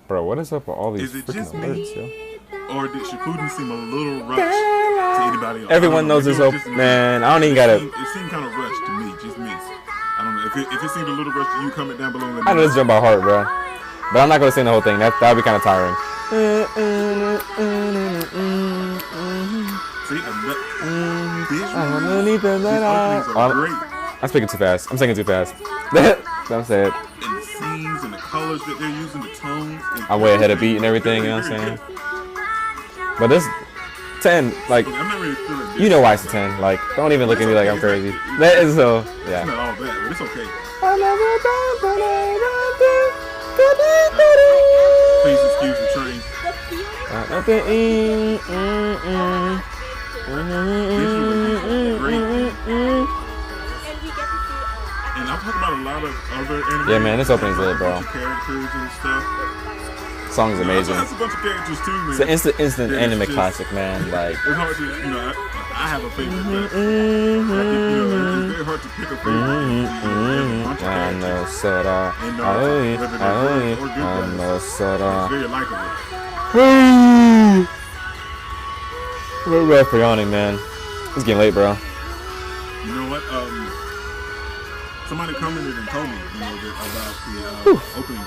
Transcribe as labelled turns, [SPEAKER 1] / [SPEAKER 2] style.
[SPEAKER 1] Bro, what is up with all these
[SPEAKER 2] Is it
[SPEAKER 1] freaking
[SPEAKER 2] just
[SPEAKER 1] alerts, yo?
[SPEAKER 2] me, or did Shippuden seem a little rushed to anybody else?
[SPEAKER 1] Everyone knows this up, man. I don't even gotta.
[SPEAKER 2] It seemed kind of rushed to me, just me. I don't know if it seemed a little rushed to you. Comment down below.
[SPEAKER 1] I know this jump by heart, bro. But I'm not gonna sing the whole thing. That'd be kind of tiring.
[SPEAKER 2] See, visually, these openings are great.
[SPEAKER 1] I'm speaking too fast. I'm singing too fast. I'm sad.
[SPEAKER 2] And the scenes and the colors that they're using, the tones.
[SPEAKER 1] I'm way ahead of beat and everything, you know what I'm saying? But this 10, like,
[SPEAKER 2] I'm not really feeling this.
[SPEAKER 1] you know why it's a 10. Like, don't even look at me like I'm crazy. That is so, yeah.
[SPEAKER 2] It's not all bad, but it's okay. Please excuse the train. Visually, great. And I'm talking about a lot of other anime.
[SPEAKER 1] Yeah, man, this opening's lit, bro.
[SPEAKER 2] Characters and stuff.
[SPEAKER 1] Song's amazing.
[SPEAKER 2] That's a bunch of characters too, man.
[SPEAKER 1] It's an instant anime classic, man. Like,
[SPEAKER 2] it's hard to, I have a favorite, but it's very hard to pick a favorite.
[SPEAKER 1] I know Sora. I know Sora.
[SPEAKER 2] It's very likable.
[SPEAKER 1] We're rough for yawning, man. It's getting late, bro.
[SPEAKER 2] You know what? Somebody commented and told me, about the opening.